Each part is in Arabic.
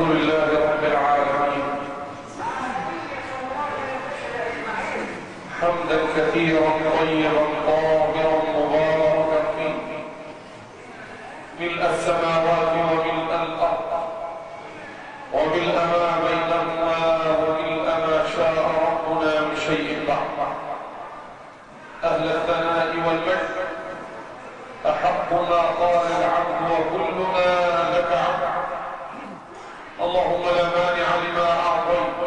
لله رب العالمين حمدا كثيرا طيبا طاهرا مباركا فيه ملء السماوات وملء الأرض وملء ما بينهما وملء ما شاء ربنا من شيء بعد. أهل الثناء والمجد أحق ما قال العبد وكلنا لك عبد. اللهم لا مانع لما أعطيت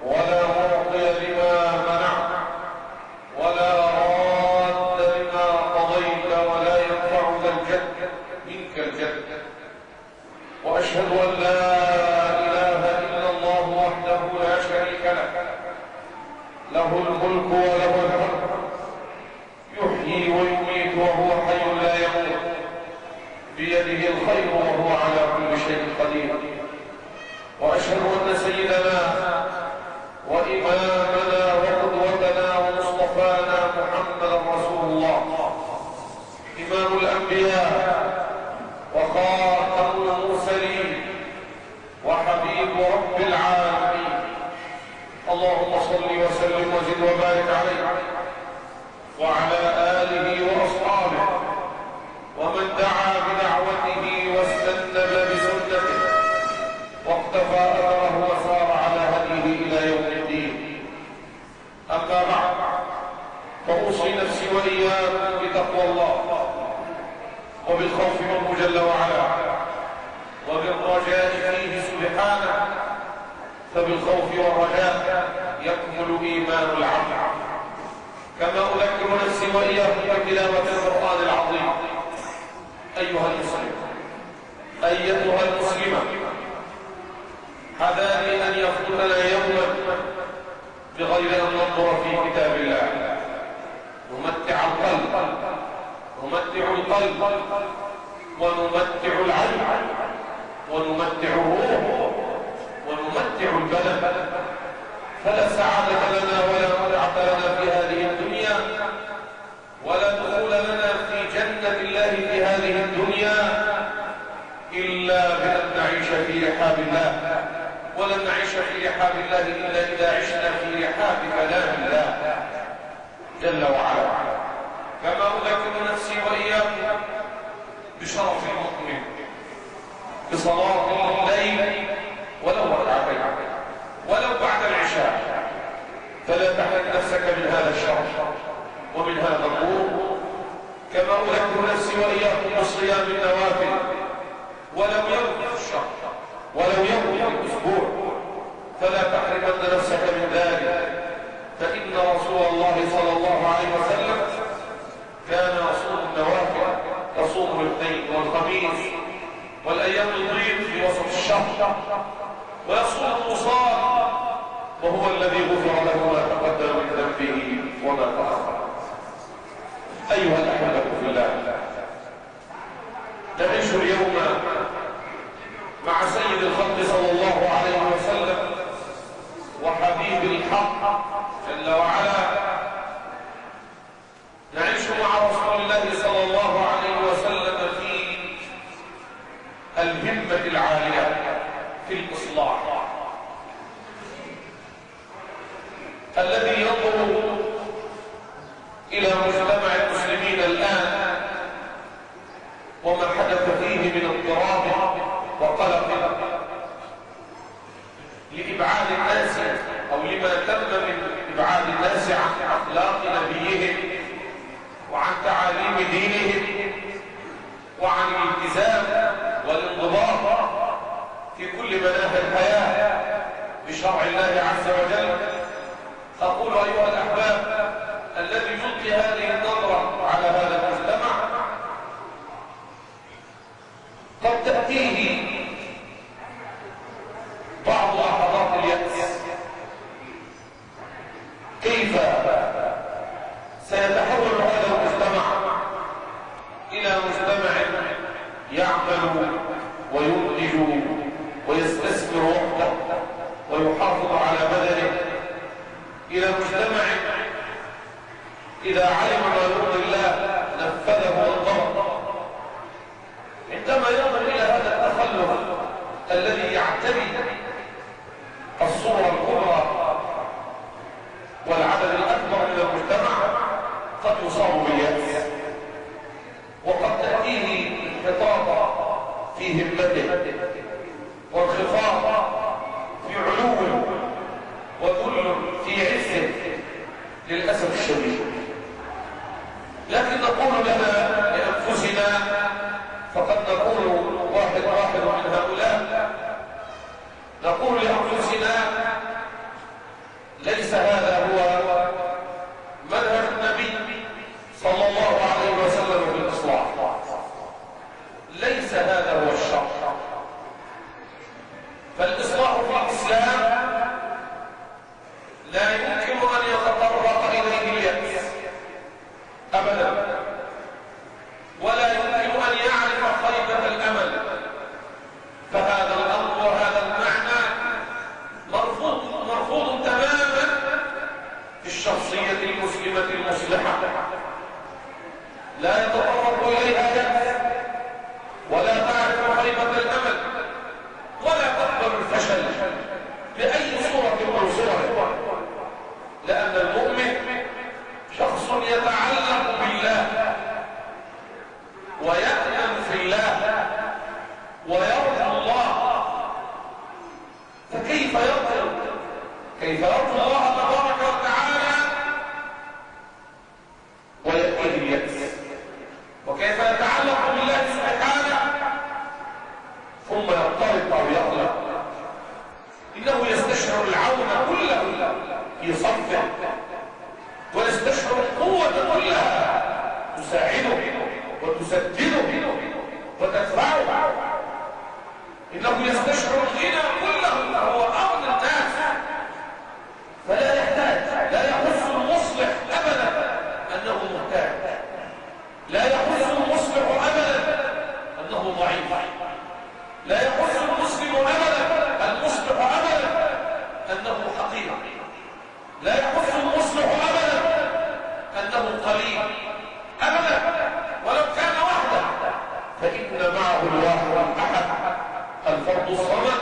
ولا معطي لما منعت ولا راد لما قضيت ولا ينفع ذا الجد منك الجد. وأشهد أن لا إله إلا الله وحده لا شريك له، له الملك وله الحمد، يحيي ويميت وهو حي لا يموت، بيده الخير وهو على كل شيء قدير. وأشهد أن سيدنا وإمامنا وقدوتنا ومصطفانا محمدا رسول الله إمام الأنبياء وخاتم المرسلين وحبيب رب العالمين. اللهم صل وسلم وزد وبارك عليه وعلى آله وأصحابه ومن دعا بدعوته واستنى بسنته واقتفى أثره وسار على هديه إلى يوم الدين. أما بعد، فأوصي نفسي وإياكم بتقوى الله وبالخوف منه جل وعلا وبالرجاء فيه سبحانه، فبالخوف والرجاء يكمل إيمان العبد. كما أذكر نفسي وإياكم بتلاوة القرآن العظيم. أيها المسلم، أيتها المسلمة، حذاري أن يفوتنا يوما بغير أن ننظر في كتاب الله نمتع القلب ونمتع العلم ونمتع الروح ونمتع البدن، فلا سعادة لنا ولا متعة لنا في هذه الدنيا ولا دخول لنا في جنة الله في هذه الدنيا إلا بأن نعيش في رحاب الله، ولن نعيش في رحاب الله إلا إذا عشنا في رحاب كلام الله جل وعلا. كما أذكر نفسي وإياكم بشرف المؤمن بصلاة الليل ولو ركعتين ولو بعد العشاء، فلا تحرم نفسك من هذا الشرف ومن هذا النور. كما أذكر نفسي وإياكم بصيام النوافل ولو يوم في الشهر ولو يوم في الأسبوع، فلا تحرمن نفسك من ذلك، فإن رسول الله صلى الله عليه وسلم كان يصوم النوافل، يصوم الاثنين والخميس والأيام البيض في وسط الشهر، ويصوم الوصال، وهو الذي غفر له ما تقدم من ذنبه وما تأخر. أيها الأحبة في الله، نعيش اليوم مع سيد الخلق صلى الله عليه وسلم وحبيب الحق جل وعلا. نعيش مع رسول الله صلى الله عليه وسلم في الهمة العالية في الإصلاح، الذي ينظر إلى مجتمع المسلمين الآن وما حدث فيه من اضطراب وقلق لإبعاد الناس أو لما تم من إبعاد الناس عن أخلاق نبيهم وعن تعاليم دينهم وعن الالتزام والانضباط في كل مناحي الحياة بشرع الله عز وجل. أقول أيها الأحباب، الذي يلقي هذه النظرة على هذا المجتمع قد تأتيه بعض لحظات اليأس. كيف سيتحول هذا المجتمع إلى مجتمع يعمل وينتج ويستثمر وقته ويحافظ على بدنه، إلى مجتمع إذا علم ما يرضي الله نفذه وانضبط. عندما ينظر إلى هذا التخلف الذي يعتري الصورة الكبرى والعدد الأكبر من المجتمع قد يصاب باليأس، وقد تأتيه انحطاط في همته وانخفاض في علوه وذل في عزه للأسف الشديد. لكن نقول لنا لأنفسنا، فقد نقول واحد من هؤلاء، نقول لأنفسنا ليس هذا هو منهج النبي صلى الله عليه وسلم في الإصلاح، ليس هذا هو الشرع. فالإصلاح في الإسلام لا يمكن أن يتطرق إليه اليأس أبدا، ولا يمكن أن يعرف خيبة الأمل. فهذا الأمر وهذا المعنى مرفوض تماما في الشخصية المسلمة المصلحة. لا يتطرق إليها يأس، ولا تعرف خيبة الأمل، ولا تقبل الفشل بأي صورة من صوره، لأن المؤمن شخص يتعلق بالله ويأمن في الله ويرجو الله. فكيف يرجو الله تبارك وتعالى ويأتيه اليأس؟ وكيف يتعلق بالله سبحانه ثم يضطرب أو يقلق؟ إنه يستشعر العون كله في صفه، ويستشعر القوة كلها تساعده وتسدده وتدفعه. إنه يستشعر الغنى كله، فهو أغنى الناس، فلا يحتاج. لا يحس المصلح أبدا أنه محتاج، لا يحس المصلح أبدا أنه ضعيف، لا يحس المسلم أبدا المصلح أبدا أنه حقير، لا يحس المصلح أبدا أنه قليل أبدا، ولو كان وحده، فإن معه الواحد الأحد الفرد الصمد،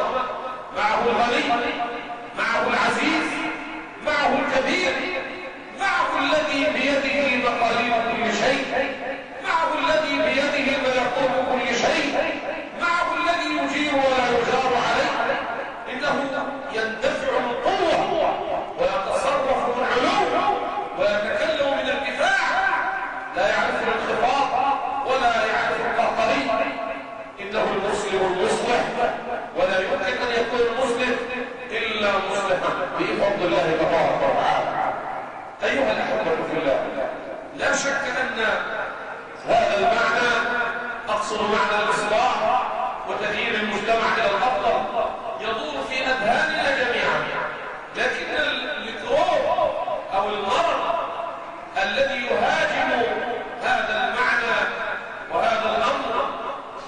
معه الغني، معه العزيز، معه الكبير، معه الذي بيده مقاليد كل شيء، معه الذي بيده ملكوت كل شيء، معه الذي يجير ولا يجار عليه. إنه يندفع من قوة ويتصرف من علو ويتكلم من ارتفاع، لا يعرف الانخفاض ولا يعرف القهقري. إنه المسلم المصلح، ولا يمكن أن يكون المسلم إلا مصلحا بفضل الله تبارك وتعالى. أيها الأحبة في الله، لا شك أن هذا المعنى، أقصد معنى الإصلاح وتغيير المجتمع إلى الأفضل، يدور في أذهاننا جميعا. لكن الميكروب أو المرض الذي يهاجم هذا المعنى وهذا الأمر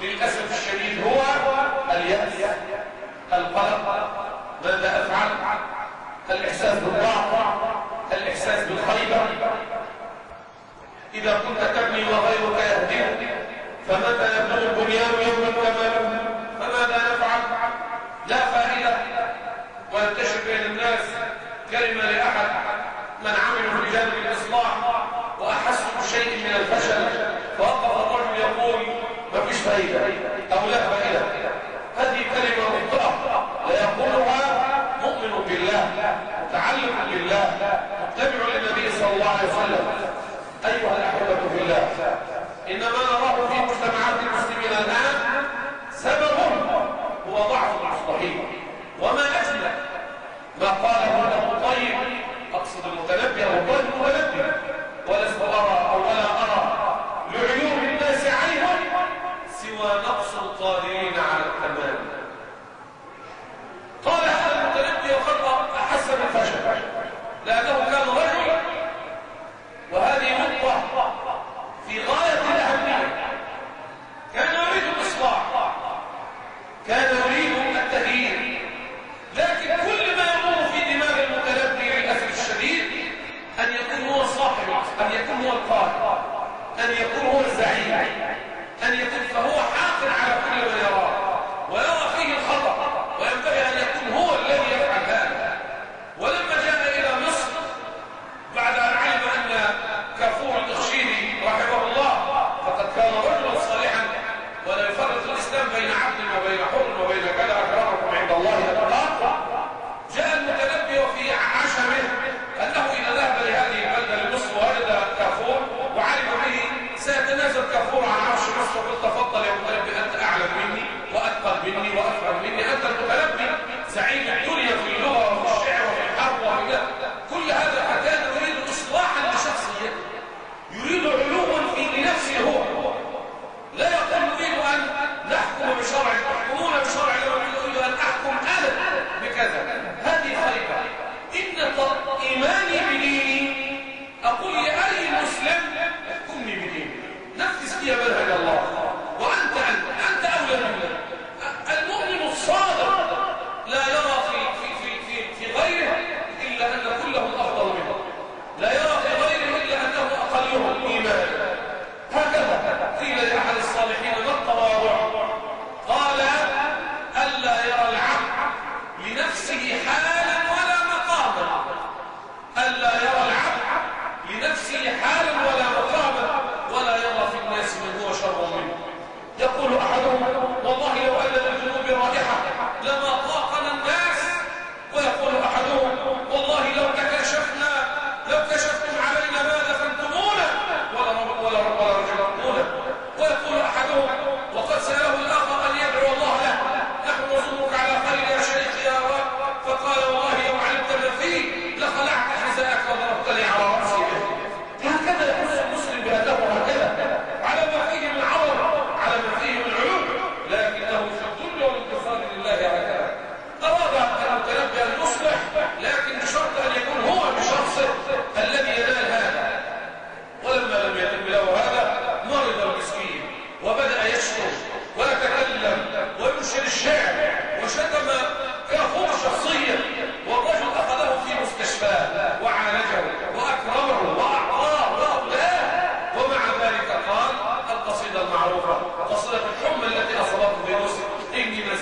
للأسف الشديد هو اليأس، القلق، ماذا أفعل، الإحساس بالضعف، الإحساس بالخيبة. إذا كنت تبني وغيرك يهدم، فمتى يبلغ البنيان يوم الكمال فماذا نفعل؟ لا فائدة. وينتشر بين الناس كلمة لأحد من عملوا في جانب الإصلاح وأحسوا بشيء من الفشل، فوقف الرجل يقول ما فيش فائدة أو لا فائدة. هذه كلمة مخطئة لا يقولها مؤمن بالله متعلق بالله متبع للنبي صلى الله عليه وسلم. أيها الأحبة في الله، إنما نراه في مجتمعات المسلمين الآن سبب هو ضعف المصلحين. وما أجل ما قاله ابن طيب، أقصد المتنبي أبو طيب المتنبي، ولست أرى أو ولا أرى لعيوب الناس عيبا سوى نقص القادرين على التمام. قال هذا المتنبي وقد أحس بالفشل لأنه كان رجل، وهذه نقطة في غاية الأهمية. كان يريد الإصلاح، كان يريد التغيير، لكن كل ما يمر في دماغ المتنبي للأسف الشديد أن يكون هو الصاحب، أن يكون هو القائد، أن يكون هو الزعيم، أن يكون، فهو حاقد على كل من يراه ويرى فيه الخطأ وينبغي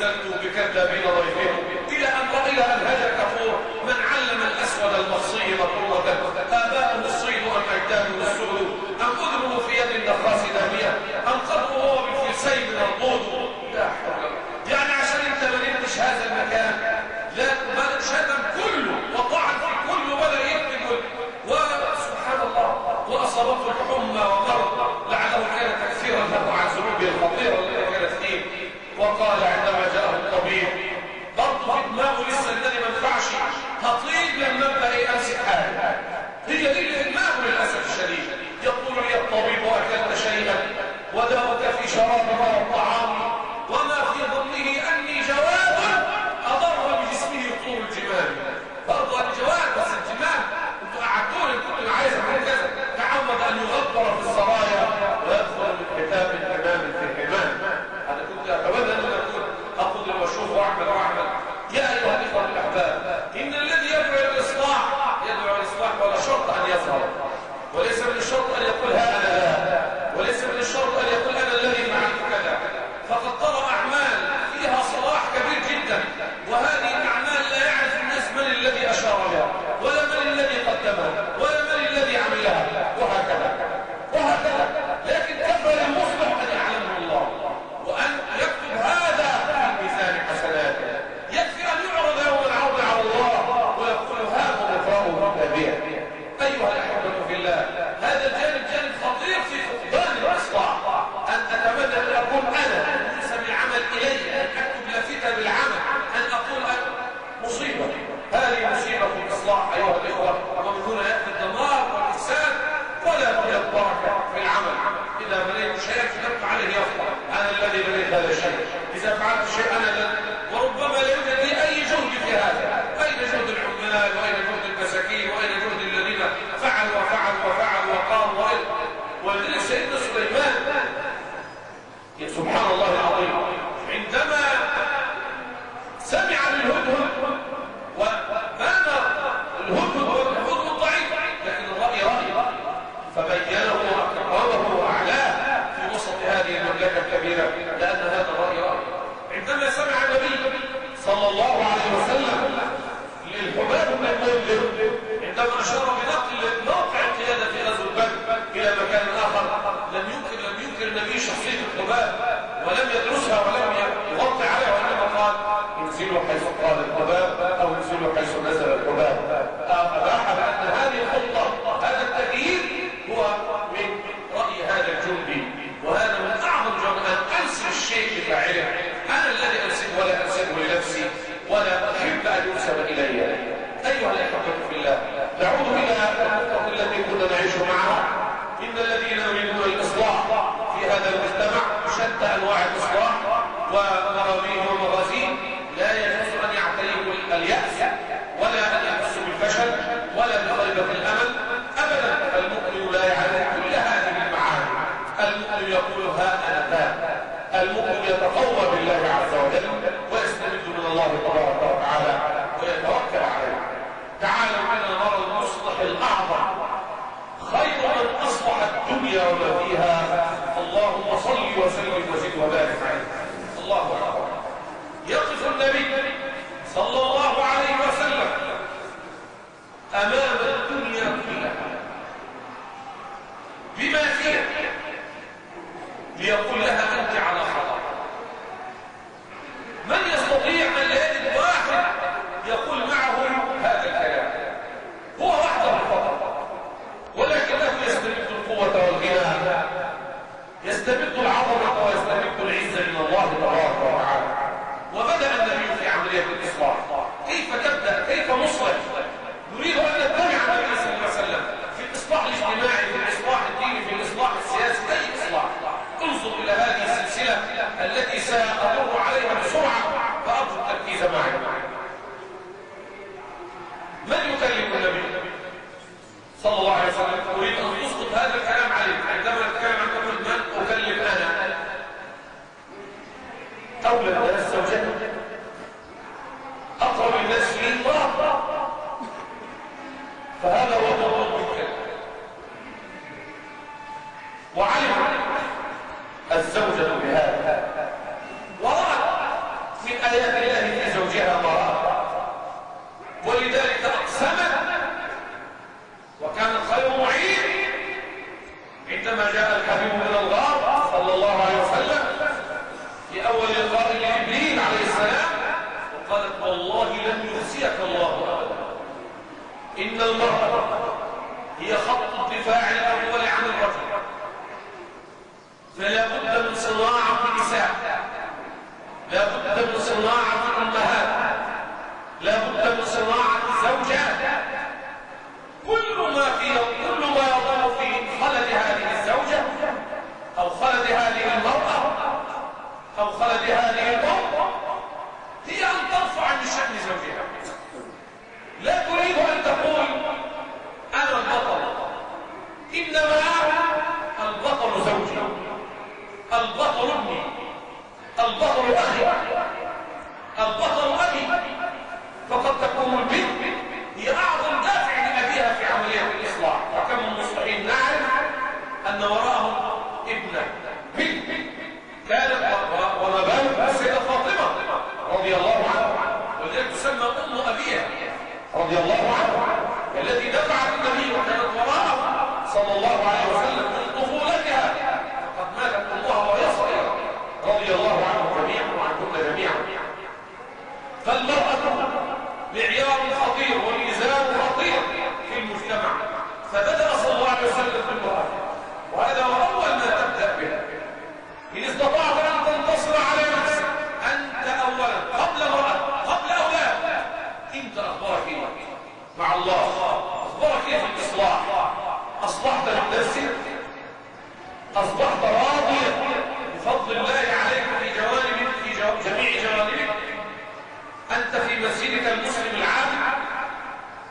نزلت بكذابين ضيفهم إلى أن هذا كفور من علم الأسود المصري مطروة آباءه الصيد أم أجداده السود أم أذنه في يد النخاس دامية أم قدره هو بالفلسين من الطود. لا حول. يعني عشان انت ما نمتش هذا المكان لا ما شتم كله وطعن في كله ولا يكتب وسبحان الله وأصابته الحمى ومرض لعله كان تكثيرا له عن ذنوبه الخطيرة التي كانت فيه. وقال عندما جاءه الطبيب برضه في دماغه لسه الذي ما ينفعش هطيب لما ابدا امسك حاجه هي دي اللي في دماغه للاسف الشديد. يقول لي الطبيب واكلت شيئا وداؤك في شرابك والطعام وما في ظنه اني جواد اضر بجسمه طول الجمال. برضه الجواد بس الجمال انتوا قعدتوني كنت عايز اعمل كذا تعمد ان يغبر في السرايا ويدخل من كتاب الامام في حمام. انا كنت اتمنى ان اكون اقدر واشوف واعمل. يا ايها الاخوه الاحباب ان الذي يدعو الى الاصلاح ولا شرط ان يظهر وليس من الشرط ان يقول ها انا لا وليس من الشرط ان يقول انا الذي فعلت كذا. فقد ترى اعمال فيها صلاح كبير جدا وهذه الاعمال لا يعرف الناس من الذي اشار لها ولا من الذي قدمها ولا من الذي عملها وهكذا. لكن كفى للمصلح ان يعلمه الله وان يكتب هذا في ميزان حسناته. يكفي ان يعرض يوم العرض على الله ويقول هذا غفران كبير. ايها الاحبه في الله هذا الجانب جانب خطير في فقدان الاصلاح. ان اتمنى ان اكون انا ينسب العمل الي ان اكتب لافته بالعمل ان اقول مصيبه. هذه مصيبه في الاصلاح ايها الاخوه ومن هنا ياتي الدمار والافساد ولا توجد بركه في العمل. اذا بنيت شيئا فنبت عليه يفضل انا الذي بنيت هذا الشيء. اذا فعلت شيء انا وربما لا يوجد لي اي جهد في هذا. اين جهد العمال واين جهد المساكين واين جهد الذين فعلوا وقاموا ولذلك سيدنا سليمان سبحان الله العظيم عندما سمع بالهدهد وبان الهدهد ضعيف لكن الراي راي فبينه واكرمه واعلاه في وسط هذه المملكه الكبيره لان هذا الراي راي. عندما سمع النبي صلى الله عليه وسلم للحباب بن المنذر عندما اشار بنقل موقع القياده في غزوه بدر الى مكان اخر لم ينكر النبي شخصيه الحباب ولم يدرسها ولم يغطي عليها وانما قال انزلوا حيث قال الحباب او انزلوا حيث نزل الحباب. اباح بان هذه الخطه هذا التغيير هو من راي هذا الجندي وهذا من اعظم جرم ان انسب الشيء لفاعله. انا الذي انسبه ولا انسبه لنفسي ولا احب ان ينسب الي. ايها الاحبه في الله نعود الى النقطه التي كنا نعيش معها. ان الذين يريدون الاصلاح في هذا المجتمع شتى انواع الاصلاح ومراميه ومغازيه لا يجوز ان يعتريهم الياس ولا ان يحسوا بالفشل ولا بخيبه الامل ابدا. المؤمن لا يعرف كل هذه المعاني. المؤمن يقول ها انا ذا. المؤمن يتقوى بالله عز وجل ويستمد من الله تبارك وتعالى ويتوكل عليه. تعالوا بنا نرى المصلح الاعظم خير من اصلح الدنيا وما فيها. اللهم صل وسلم وزد وبارك عليه. الله اكبر. يقف النبي صلى الله عليه وسلم امام الدنيا كلها بما فيها ليقول لها انت على خطر. من يستطيع ان يجد واحد يقول معه هذا الكلام؟ هو وحده فقط ولكنه يستمد القوه والغنى يستمد العظمه ويستمد العزه من الله تبارك وتعالى. وبدا النبي في عمليه الاصلاح. كيف تبدا؟ كيف نصلح؟ نريد ان نتبع النبي صلى الله عليه وسلم في الاصلاح الاجتماعي في الاصلاح الديني في الاصلاح السياسي اي اصلاح. انظر الى هذه السلسله التي سامر عليها بسرعه فارجو التركيز معي. من يكلم النبي صلى الله عليه وسلم؟ اريد ان تسقط هذا الكلام عليك. عندما نتكلم عن كل من اكلم انا اولى الناس زوجته اقرب الناس لي الله فهذا هو المطلوب منك. وعلم الزوجة بهذا ورأت من عندما جاء الحبيب من الغار صلى الله عليه وسلم في أول لقاء لجبريل عليه السلام وقالت والله لن يخزيك الله أبدا، إن المرأة هي خط الدفاع الأول عن الرجل، فلا بد من صناعة نساء، لا بد من صناعة أمهات، لا بد من صناعة زوجات. كل ما يضر في خلد هذه الزوجة أو خلد هذه المرأة أو خلد هذه الأم هي أن ترفع من شأن زوجها. لا تريد أن تقول أنا البطل، إنما البطل زوجي، البطل ابني، البطل أخي، البطل أبي. فقد تكون البنت هي أعظم دافع لأبيها في عملية الإصلاح، وكم من مصلحين نعرف أن وراءهم ابنة بنت كانت وما بالك السيدة فاطمة رضي الله عنها، ولذلك تسمى أم أبيها رضي الله عنها، التي دفعت النبي وكانت وراءه صلى الله عليه وسلم من طفولتها، فقد ماتت أمها وهي صغيرة رضي الله عنه جميعا وعنكم جميعا. فالمرأة معيار خطير وميزان خطير في المجتمع، فبدأ صلى الله عليه وسلم بالمرأة، وهذا هو أول ما تبدأ به. إن استطعت أن تنتصر على نفسك أنت أولا قبل امرأة قبل أولاد، أنت أخبارك إيه مع الله؟ أخبارك إيه في الإصلاح؟ أصلحت لنفسك؟ أصبحت راضيا بفضل الله عليك في جميع جوانبك؟ أنت في مسجدك المسلم العام،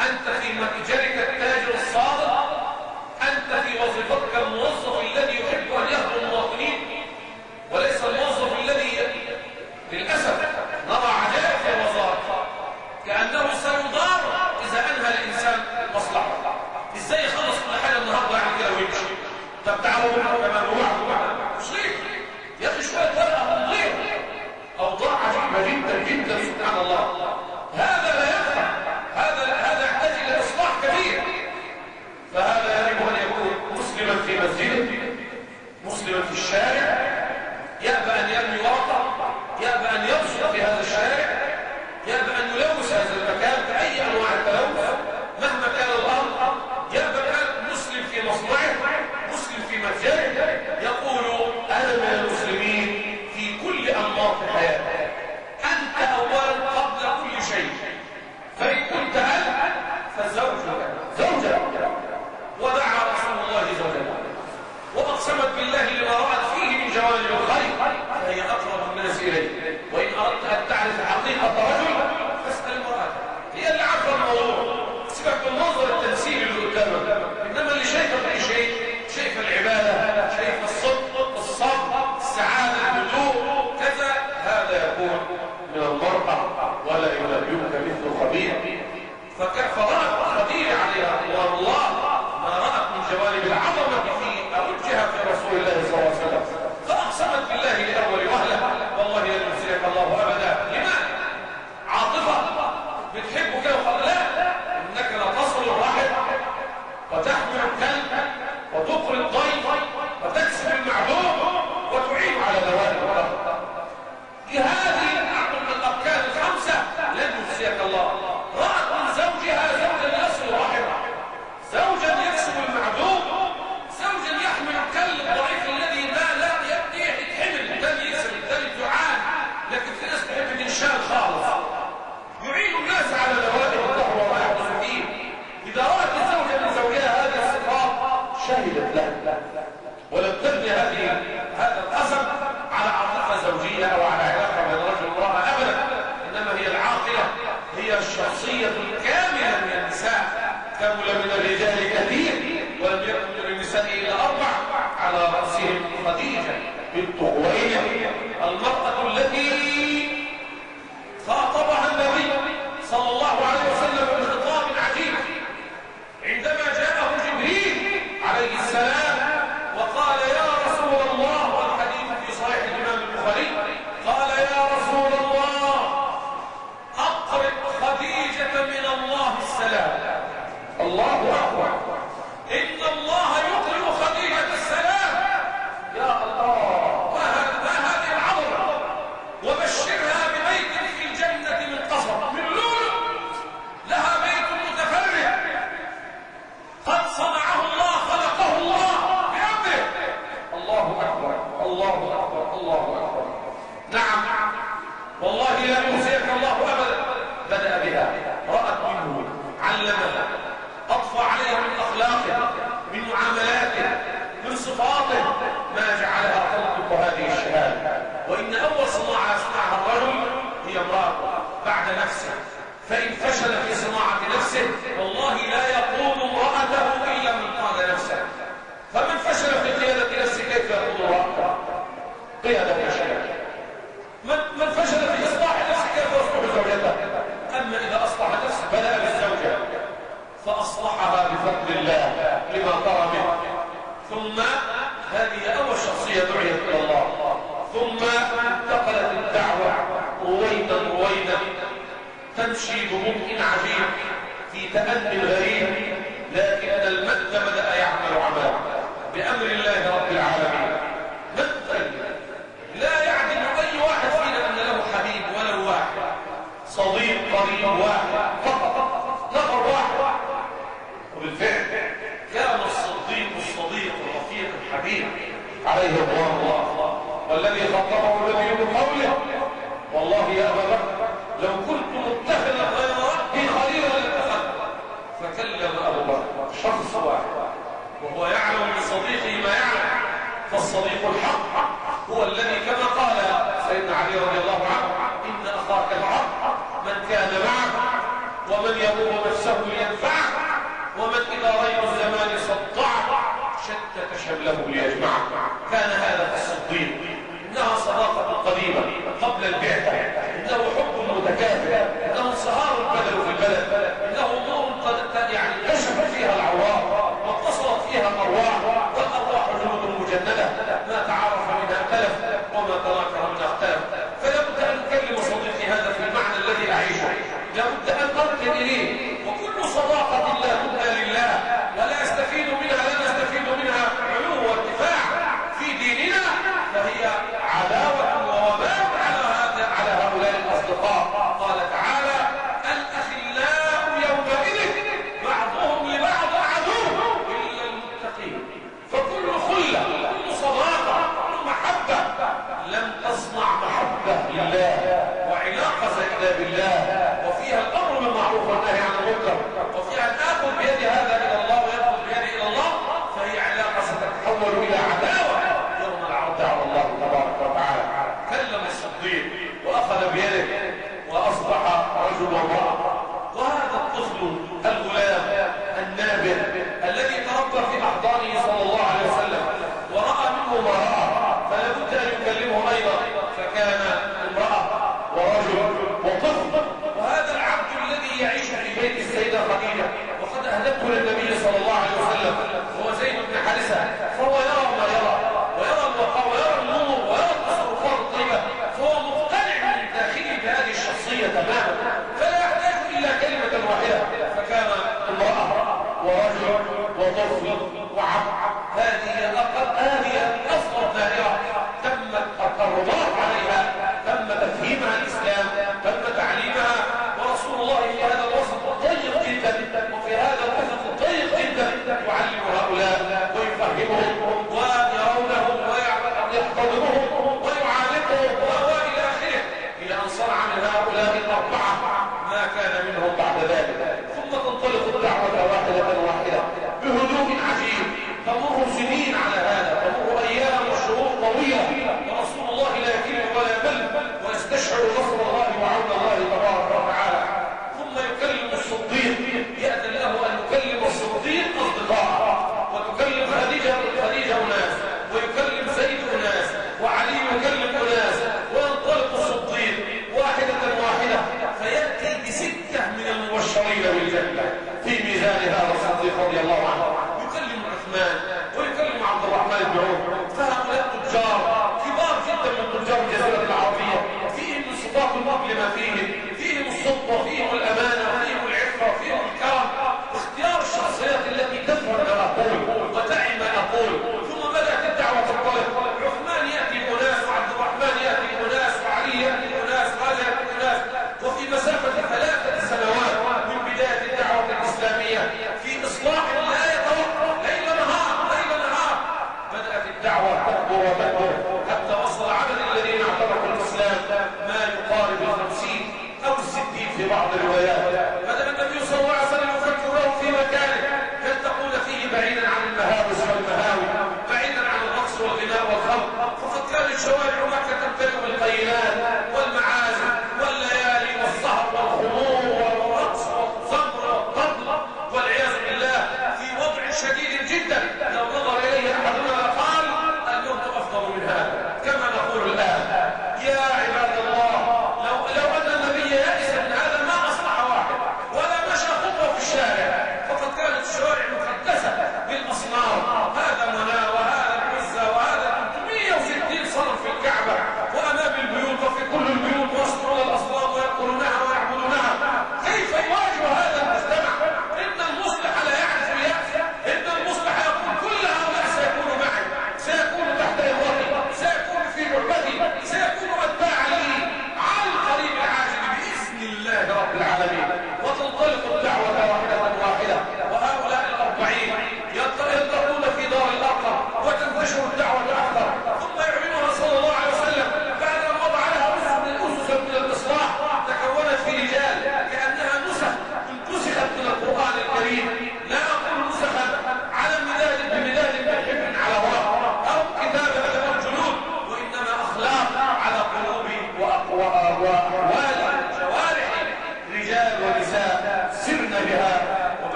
أنت في متجرك التاجر الصادق، أنت في وظيفتك الموظف الذي يحب أن يخدم المواطنين، وليس الموظف الذي للأسف نرى عجائب في الوظائف كأنه سيضار إذا أنهى الإنسان مصلحة. إزاي يخلص كل حاجة النهارده يعني كده ويمشي؟ طب تعالوا كمان مش ليه؟ يا أخي شوية ورقة مضيع أوضاع عجيبة جدا جدا سبحان الله. هذا لا ينفع، هذا يحتاج إلى إصلاح كبير. فهذا يجب أن يكون مسلما في مسجده، مسلما في الشارع، يأبى أن يرمي ورقة، يأبى أن يبصر في هذا الشارع، يأبى أن يلوث هذا المكان بأي أنواع التلوث مهما كان الأمر، يأبى أن مسلم في مصنعه، مسلم في متجره، يقول أنا من المسلمين في كل أنماط حياته. أنت أولا قبل كل شيء، فإن كنت أنت فزوجك ودعا رسول الله زوجها وأقسمت بالله لما رأت فيه من جوانب الخير فهي أقرب الناس إليه. وإن أردت أن تعرف حقيقة رجل فاسأل امرأته، هي اللي عارفة الموضوع. سيبك من منظر التمثيل اللي قدامك، إنما اللي شايفه كل شيء، شايف العبادة، شايف الصدق، الصبر، السعادة، الهدوء، كذا، هذا يكون من المرأة ولا ينبئك مثل خبير. فرأت خديجة عليها رضوان الله ما رأت من جوانب العظمة في أوجها في رسول الله صلى الله عليه وسلم، فأقسمت بالله لأول وهلة والله لن يخزيك الله أبدا. لماذا؟ عاطفة بتحبك وقال لا، إنك لتصل الرحم وتحمل الكلب وتقري الضيف وتكسب المعدوم وتعين على دوام الرحم. هذه الأركان الخمسة لن يخزيك الله. رأت من زوجها زوجا يصل رحمه، زوجا يكسب المعدوم، زوجا يحمل الكلب الضعيف الذي لا يتحمل، الثاني يكسب الثاني يعان، لكن في ناس تحب تنشال خالص، يعين الناس على دوائر الظهر وما يحدث فيه. إذا رأت الزوجة من زوجها هذه الصفات شهدت له ولم تبني هذا القسم على عاطفة زوجية أو على علاقة بين رجل وامرأة أبدا، إنما هي العاقلة، هي الشخصية الكاملة من النساء. كمل من الرجال كثير ولم يكن من النساء إلا 4، على رأسهم خديجة بنت خويلد، المرأة التي خاطبها النبي صلى الله عليه وسلم بخطاب عجيب عندما جاءه جبريل عليه السلام وقال يا رسول الله، والحديث في صحيح الإمام البخاري، قال يا رسول الله أقرئ خديجة من الله السلام. الله أكبر، إن الله يقرئ خديجة السلام هذه أول شخصية دعيت إلى الله، ثم انتقلت الدعوة رويدا رويدا تمشي ببطء عجيب في تأني غريب، لكن المد بدأ يعمل عملا بأمر الله رب العالمين. مد لا يعدل أي واحد فينا أن له حبيب ولو واحد، صديق قريب واحد فقط، نفر واحد. وبالفعل كان الصديق الرفيق الحبيب عليه رضوان الله، والذي خطبه النبي بقوله: والله يا أبا بكر لو كنت متخذا غير ربي خليلا لاتخذته. فكلم أبو بكر شخص واحد وهو يعلم من صديقه ما يعلم، فالصديق الحق هو الذي كما قال سيدنا علي رضي الله عنه: إن أخاك العبد من كان معك ومن يضر نفسه لينفعك ومن إذا ريب الزمان صدعك شتت شمله ليجمعك. كان هذا في الصديق، إنها صداقة قديمة قبل البعثة، إنه حب متكافئ، إنه سهار البدل في البلد، إنه نور قد يعني كشفت فيها العوار واتصلت فيها الأرواح، والأرواح جنود مجندة ما تعارف منها اختلف وما تناكر منها اختلف. فلا بد أن نكلم صديقي هذا في المعنى الذي أعيشه، لا بد أن نركن إليه. وكل صداقة لا تبقى لله ولا يستفيد منها، لا نستفيد منها علو وارتفاع في ديننا، فهي عداوة ووباء على هؤلاء الأصدقاء. قال تعالى: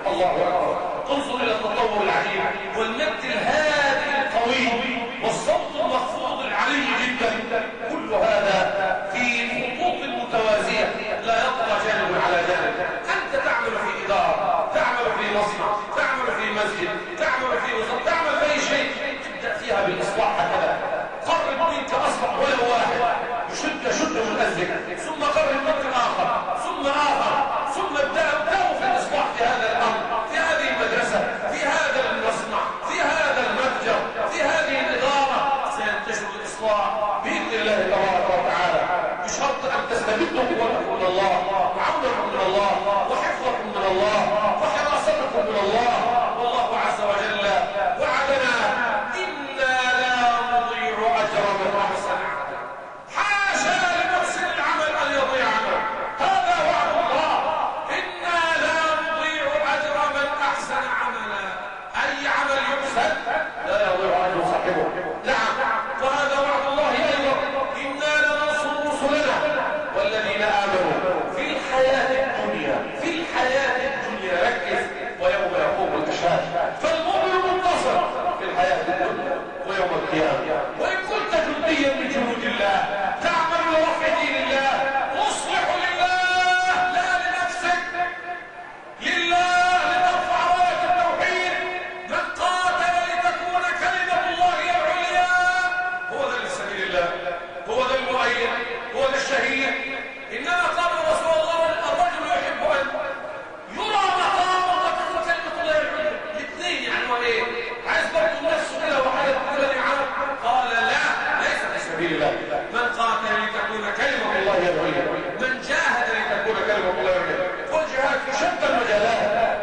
الله أكبر. انظر إلى التطور العجيب والمد الهادئ القوي والصوت المخفوض العلي جدا، كل هذا في خطوط متوازية لا يطغى جانب على جانب. أنت تعمل في إدارة، تعمل في مصنع، تعمل في مسجد، تعمل في وزارة، تعمل في أي شيء، تبدأ فيها بالإصلاح هكذا. قرب منك أصبح ولو واحد شد من أزلك، ثم قرب منك آخر ثم آخر، ثم ابدأوا في الإصلاح في هذا الأمر، في هذه المدرسة، في هذا المصنع، في هذا المتجر، في هذه الإدارة. سينتشر الإصلاح بإذن الله تبارك وتعالى، بشرط أن تستمدوا قوتكم من الله وعونكم من الله وحفظكم من الله وحراستكم من الله. والله عز وجل وعدنا إنا لا نضيع أجر من أحسن عملا. حاشا لنفس العمل أن يضيع عمل، هذا وعد الله. إنا لا نضيع أجر من أحسن عملا. أي عمل يحسن لا يضيع أجر صاحبه. نعم، وهذا وعد الله أيضا. إنا لننصر رسلنا والذين آمنوا في الحياة الدنيا، في الحياة الدنيا. ركز، ويوم يقوم الأشهاد. فالمؤمن منتصر في الحياة الدنيا ويوم القيامة. وإن كنت جنديا من جنود الله تعمل لرفع دين الله، تصلح لله لا لنفسك، لله لترفع راية التوحيد. من قاتل لتكون كلمة الله هي العليا هو ذا لسبيل الله، هو ذا المؤيد، هو ذا الشهيد. إنما قال رسول الله الرجل يحب أن يرى مقامه وتكون كلمة الله هي العليا. الاثنين يعني وايه؟ عايز برضه نفسه كده وحاجة تقول لي عنه. قال لا، ليس في سبيل الله. من قاتل لتكون كلمة الله هي العليا، من جاهد لتكون كلمة الله هي العليا. والجهاد في شتى المجالات.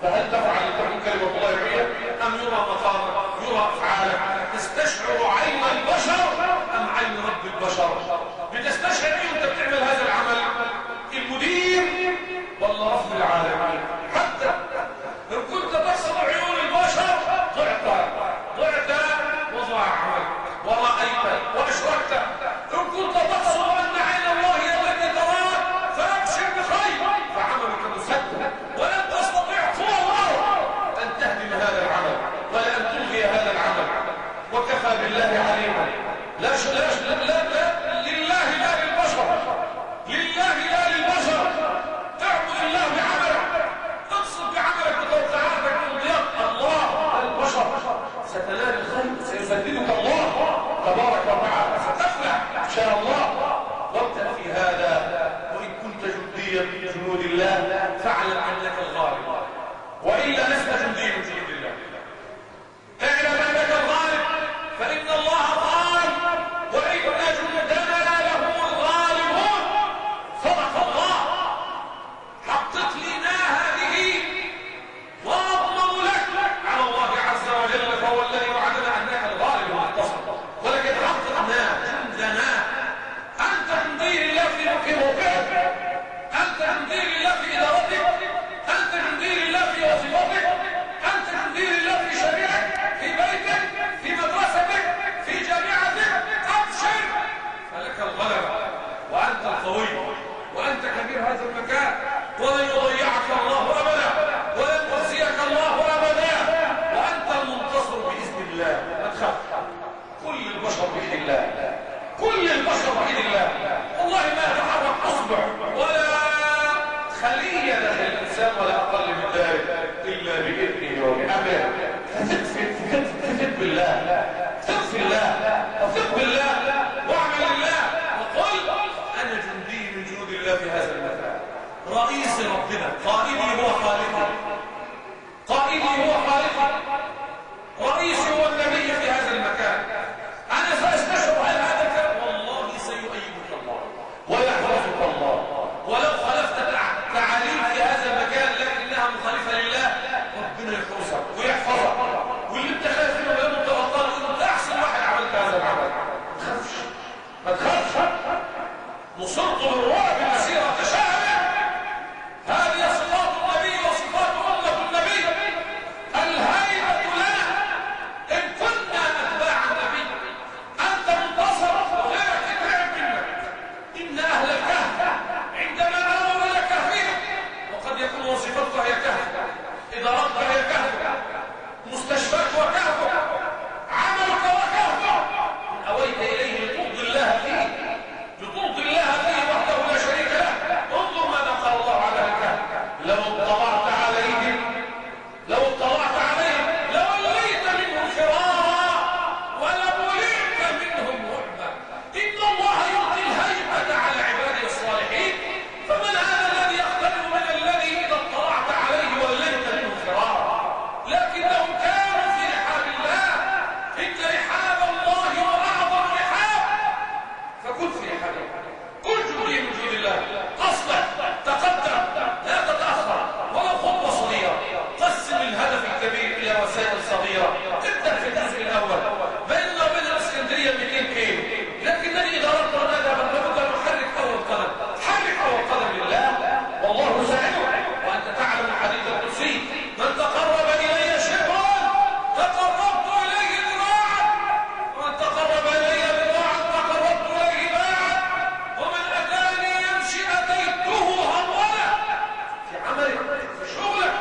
فهل تفعل لتكون كلمة الله هي العليا أم يرى مقامك، يرى أفعالك؟ تستشعر عين البشر أم عين رب البشر؟ بتستشعر إيه وأنت بتعمل هذا العمل؟ المدير ولا رب العالمين؟ حتى لو كنت تقصد عيون البشر ضعت وضاع عملك ورأيت وأشركت. إن كنت تقصد أن عين الله هي التي تراك فأبشر بخير، فعملك مسدد. ولن تستطيع قوى الله صغيرة، ابدأ في الجزء الأول. بيننا وبين الإسكندرية 200 كيلو، لكنني إذا أردت أن أذهب لابد أن أحرك أول قدم. حرك أول قدم لله والله سائلك. وأنت تعلم الحديث القدسي: من تقرب إلي شبرا تقربت إليه ذراعا، ومن تقرب إلي ذراعا تقربت إليه باعا، ومن أتاني يمشي أتيته هرولا. في عملك، في شغلك،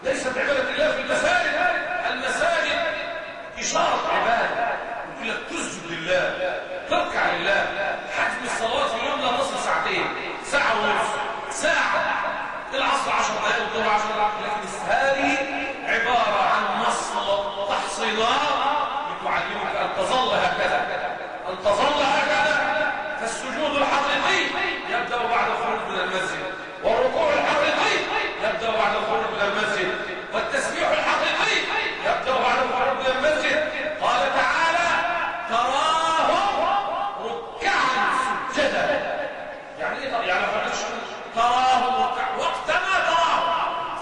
ليست عبادة الله في المساجد. المساجد إشارة عبادة، يقول لك تسجد لله، تركع لله. حجم الصلوات في اليوم لا تصل ساعتين، ساعة ونص، ساعة. العصر 10 دقائق والظهر 10 دقائق، لكن هذه عبارة عن نصل تحصينات لتعلمك أن تظل هكذا، أن تظل هكذا. فالسجود الحقيقي يبدأ بعد الخروج من المسجد، والركوع الحقيقي يبدأ بعد الخروج من المسجد، والتسبيح الحقيقي يبدأ بعد الخروج من المسجد. قال تعالى: تراهم ركعا سجدا. يعني ايه؟ يعني تراهم ركعا، وقت ما تراهم،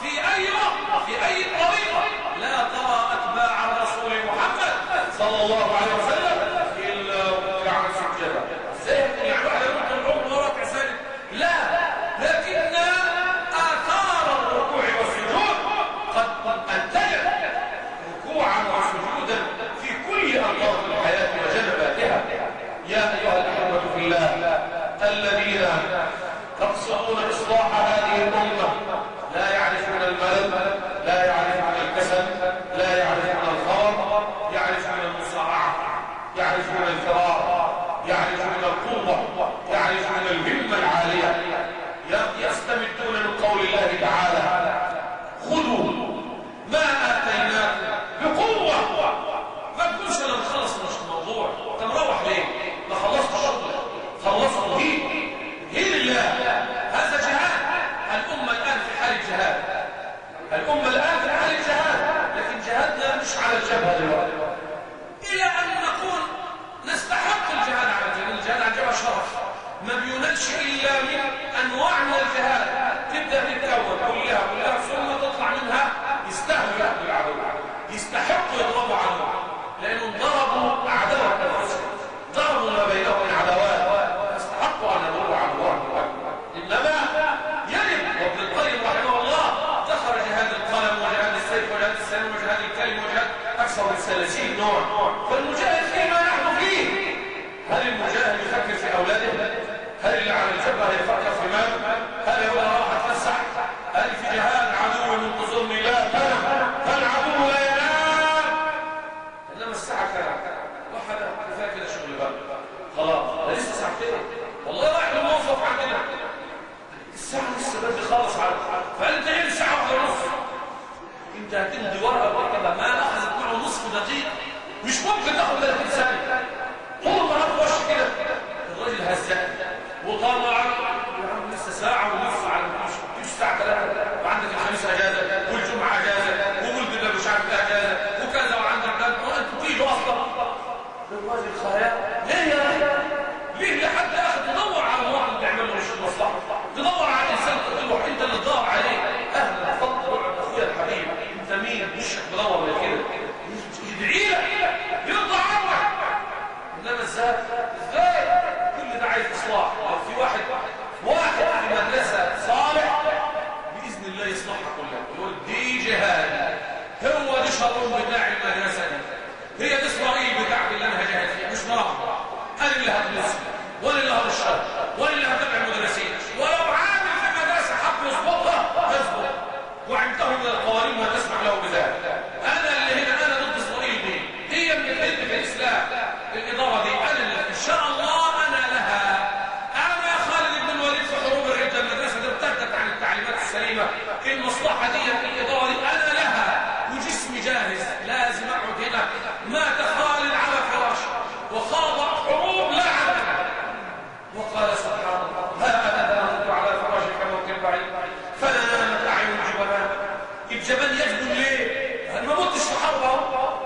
في اي وقت، في اي طريقه، لا ترى اتباع الرسول محمد صلى الله عليه وسلم الا ركعا سجدا. ازاي يعني واحد يقول العمر وراك ساجد؟ لا، لكن اثار الركوع والسجود قد انتجت ركوعا وسجودا في كل انماط الحياه وجنباتها. يا ايها الاحبه في الله الذين تقصدون اصلاح هذه الامه، لا يعرفون الملل، لا يعرفون الكسل، لا يعرفون الخور، يعرفون المصارعه، يعرفون الفرار، يعرفون القوه، يعرفون الهمه العاليه، يستمدون من قول الله تعالى: خذوا ما اتيناكم بقوه. ما تقولش انا مخلص مش الموضوع، انت مروح ليه؟ ما خلصت شغلك، خلصت هي لله. هذا جهاد. الامه الان في حال الجهاد، الامه الان في حال الجهاد، لكن جهادنا مش على الجبهه دلوقتي. الى ان نكون نستحق الجهاد على الجبهه. الجهاد على الجبهه شرف ما بينالش الا من انواع من الجهاد. تبدا تتكون كلها ثم تطلع منها يستهوي يهدوا العدو، يستحقوا يضربوا عدو، لانهم ضربوا اعداء انفسهم، ضربوا ما بينهم من عداوات، فاستحقوا ان يضربوا عدوهم. انما يجب، وابن القيم رحمه الله ذكر جهاد القلم وجهاد السيف وجهاد السلم وجهاد الكلم وجهاد اكثر من 30 نوع. فالمجاهد فيما نحن فيه. هل المجاهد يفكر في اولاده؟ هل اللي على الجبهه يفكر في ماله؟ هل هو راح اتفسح؟ هل في جهاد عدو منتظرني؟ لا، فالعدو لا ينام. انما الساعه كام؟ واحده كفايه كده شغل بقى، خلاص. ده لسه ساعتين، والله رايح للموظف عندنا الساعه لسه بدري خالص على. فانت ايه الساعه 1:30؟ انت هتمضي ورقه كده ما اخذت معه نصف دقيقه، مش ممكن تاخد 30 ثانيه. طول ما هتخش كده الراجل هزق وطلع يا عم لسه ساعه ونص على مش الساعه 3، وعندك الخميس اجازه والجمعه اجازه وولد مش عارف اجازه وكذا، وعندك ده وانت تيجوا اصلا. الراجل خيال ليه يا اخي؟ ليه لحد اخر تدور على واحد بيعمل له مش المصلحه، تدور على انسان تروح انت اللي تدور عليه. اهلا اتفضل اقعد اخويا الحبيب، انت مين؟ مش تدور كده، يدعي لك يرضى عنك. انما ازاي كل ده عايز اصلاح. لو في واحد في مدرسه صالح باذن الله يصلحها كلها، يقول دي جهاد، هو دي شرط بتاع المدرسه دي، هي دي اسرائيل بتاعت اللي انا هجاهد فيها، مش مراحل. انا اللي هدرس وانا اللي هرشد وانا اللي هتابع المدرسين، ولو عامل في مدرسه حب يظبطها يظبط، وعنده من القوانين ما تسمح له بذلك. انا اللي هنا انا ضد اسرائيل دي، هي من الحزب في الاسلام. الاداره دي انا اللي ان شاء الله انا لها. انا يا خالد بن الوليد في حروب الرده المدرسه دي ارتدت عن التعليمات السليمه، المصلحه دي الاداره دي انا لها، وجسمي جاهز. لازم اقعد هنا. مات خالد على فراشه وخاض حروب لا عدد، وقال سبحان الله: ها انا نمت على فراشي كموت بعيد فنامت اعين الجبنان. الجبان يجبن ليه؟ انا ما متش في حرب اهو،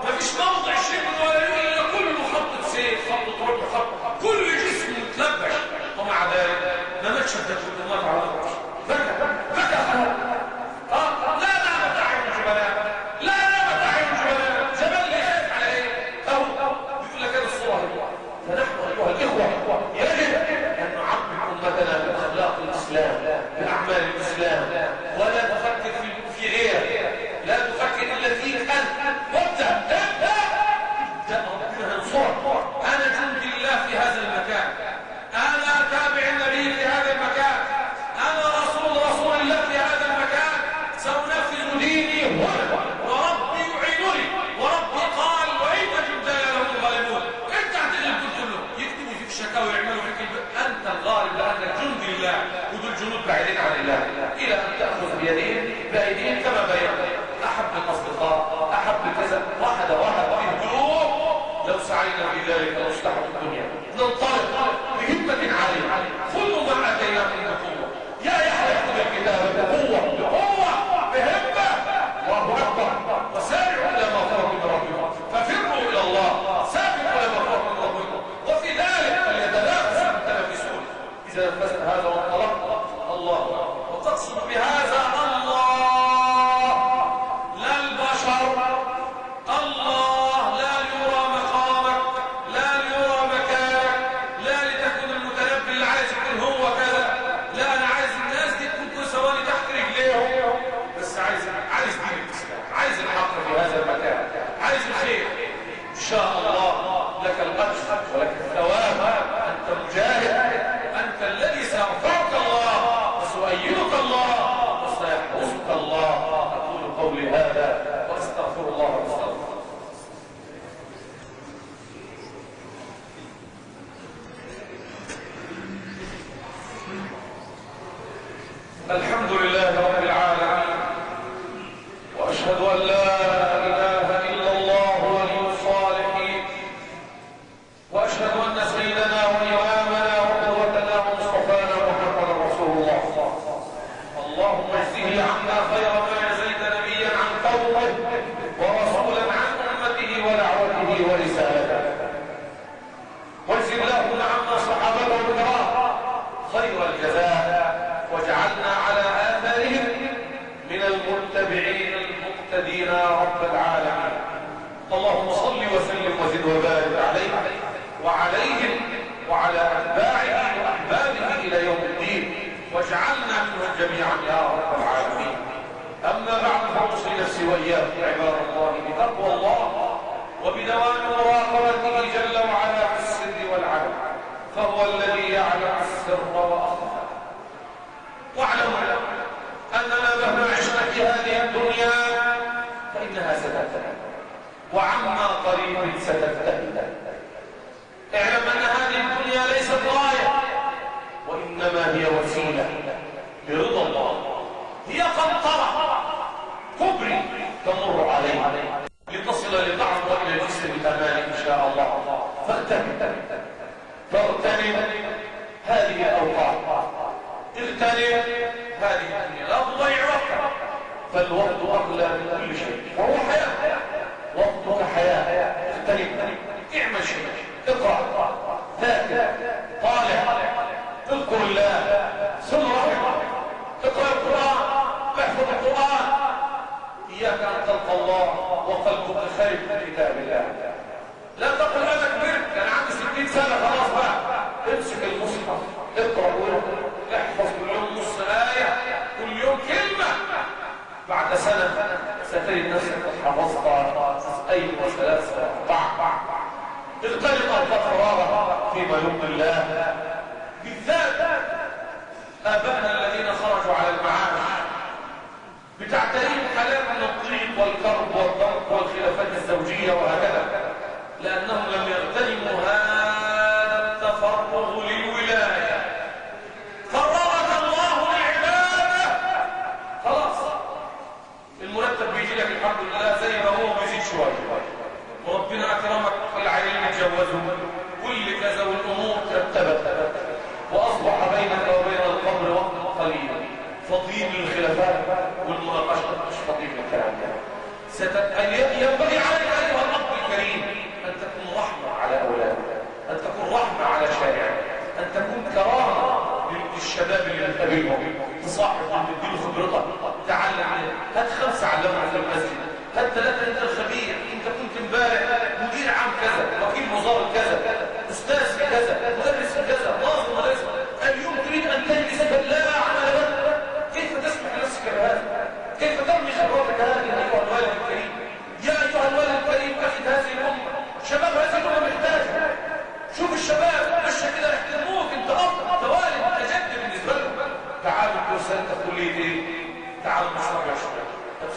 ما فيش موضع شيء من ولا الا كله خط سيف، خط طرق، خط كل جسم متلبش، ومع ذلك ما ماتش بدك مات على فراشي. بكى لا نامت اعين الجبنان، لا نامت اعين الجبنان. واستغفر الله واستغفر. الحمد لله رب العالمين، واشهد ان لا اله الا الله ولي الصالحين، واشهد ان سيدنا وامامنا وقدوتنا ومصطفانا محمدا رسول الله. اللهم اجزه عنا خير ما جزيت نبيا عن قومه ورسولا عن امته ودعوته ورسالته، واجزي اللهم عنا صحابته الكرام خير الجزاء، واجعلنا على آثارهم من المتبعين المقتدين رب العالمين. اللهم صل وسلم وزد وبارك عليه وعليهم وعلى أتباعه وأحبابه إلى يوم الدين، واجعلنا منهم جميعا يا رب العالمين. أما بعد، فأوصي نفسي وإياكم عباد الله بتقوى الله وبدوام مراقبته جل وعلا في السر والعلن، فهو الذي يعلم السر وأخفى. واعلموا أننا مهما عشنا في هذه الدنيا فإنها ستنتهي، وعما قريب ستنتهي. اعلم أن هذه الدنيا ليست غاية، وإنما هي وسيلة لرضا الله. هي قنطرة كبري تمر عليه لتصل للبعض وإلى الجسم بالأمان إن شاء الله. فاغتنم هذه الأوقات، اغتنم هذه الدنيا، لا تضيع وقتك، فالوقت أغلى من كل شيء، وهو حياة. وقتك حياة، اغتنم، اعمل شيء، اقرأ، ذاكر، طالع، اذكر الله، صل رحمه، اقرأ القرآن، احفظ القرآن. إياك أن تلقى الله وقلبك خارج من كتاب الله. لا تقل أنا كبرت، أنا عندي 60 سنة خلاص بقى. امسك المصحف، اقرأ وارقى، احفظ كل يوم نص آية، كل يوم كلمة. بعد سنة ستجد نفسك حفظت أي وثلاث وأربع. اغتنم أوقات فراغك فيما يرضي الله، بالذات آبائنا الذين خرجوا على المعاش بتعتريهم حالات من الضيق والكرب والضغط والخلافات الزوجية وهكذا، لأنهم لم يغتنموا هذا التفرغ للولاية. فرغك الله للعبادة، خلاص المرتب بيجي لك الحمد لله زي ما هو، بيزيد شوية، وربنا أكرمك العيلين اتجوزوا كل كذا والأمور ترتبت، وأصبح بينك وبين القبر وقت قليل فضيل للخلافات والمناقشات، مش فضيل للكلام ينبغي عليك أيها الأب الكريم أن تكون رحمة على أولادك، أن تكون رحمة على شارعك، أن تكون كرامة للشباب اللي بتقابلهم، تصاحبهم، تديله خبرتك، تعلم منه. هات 5 علمهم في المسجد، هات 3 أنت الخبير، أنت كنت امبارح مدير عام كذا، وكيل وزارة كذا، أستاذ في كذا، مدرس في كذا، ناظم مدرسة. اليوم تريد أن تجلس لا عمل لك، كيف تسمح لنفسك بهذا؟ كيف ترمي خبراتك هذه أيها الوالد الكريم؟ يا أيها الوالد الكريم، أخذ هذه الأمة، شباب هذه الأمة محتاجة. شوف الشباب مشى كده يحترموك، أنت أب، أنت والد، أنت جد بالنسبة لهم. تعالوا الكورس، أنت في كلية إيه؟ تعالوا نشرب يا شباب،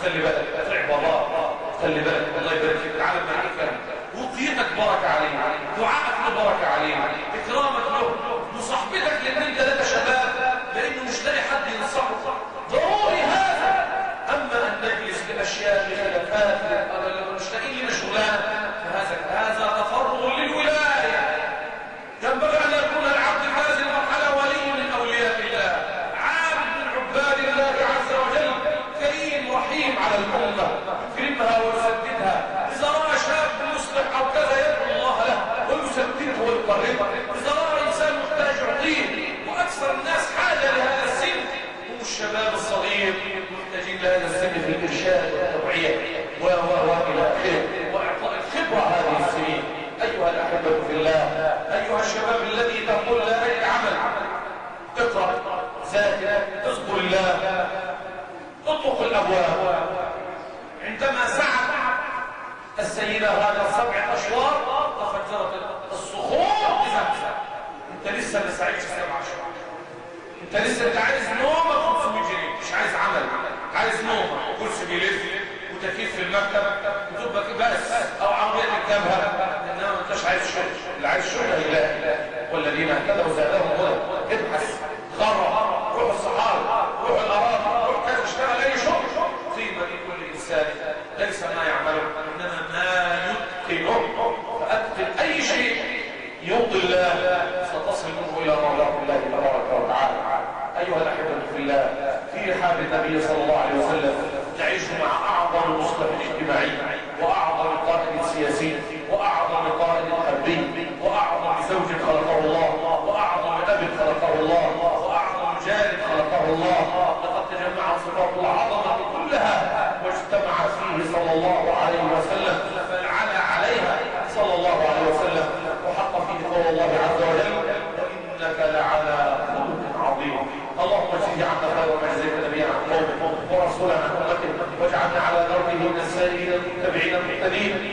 خلي بالك، اتعب الله، خلي بالك، الله يبارك فيك، تعلم معك وطيتك بركة عليه، دعائك له بركة عليه، إكرامك له، مصاحبتك ل2 3 شباب، لأنه مش لاقي حد ينصحه، ضروري هذا. أما أن نجلس لأشياء لخلافات مش لاقيين لنا شغلانة، فهذا تفرغ للولاية. ينبغي أن يكون العبد في هذه المرحلة ولي من أولياء الله، عابد من عباد الله عز وجل، كريم رحيم على الأمة، يكرمها ويسددها. إذا رأى شاب مصلح أو كذا يدعو الله له ويسدده ويقربه. إذا رأى إنسان محتاج يعطيه. وأكثر الناس حاجة لهذا السن هم الشباب الصغير، محتاجين لهذا السن في الإرشاد والتوعية وإلى آخره، وإعطاء الخبرة هذه السنين. أيها الأحبة في الله، أيها الشباب الذي تقول لا أي عمل، اقرأ، ذاكر، اذكر الله، اطرق الأبواب. عندما سعت السيدة هذا 7 أشواط تفجرت الصخور بزمزم. انت لسه ما سعيتش 7 أشواط، انت عايز نومة 500 جنيه، مش عايز عمل، عايز نومة، كرسي بيلف والتكييف في المكتب وتبقى بس او عربيه تركبها، انما ما انتش عايز شغل. اللي عايز شغل هيلاقي. والذين اهتدوا زادهم هدى. ابحث، خرج، روح الصحاري، روح الاراضي، روح كذا، اشتغل اي شغل. قيمه لكل انسان ليس ما يعمله انما ما يتقنه. فاتقن اي شيء يرضي الله ستصل منه الى مرضات الله تبارك وتعالى. ايها الاحبه في الله، في رحاب النبي صلى الله عليه وسلم نعيش مع اعظم المصلح الاجتماعي واعظم القائد السياسي واعظم قائد حربي واعظم زوج خلقه الله واعظم اب خلقه الله واعظم جار خلقه الله. لقد تجمعت صفات العظمه كلها واجتمعت فيه صلى الله عليه وسلم فانعلى عليها صلى الله عليه وسلم. وحق فيه قول الله عز وجل: وانك لعلى خلق عظيم. اللهم اجزه عنا خير ما جزيت نبيا عن قومه ورسولا عن امته، واجعلنا على دربه من السائرين المتبعين المهتدين.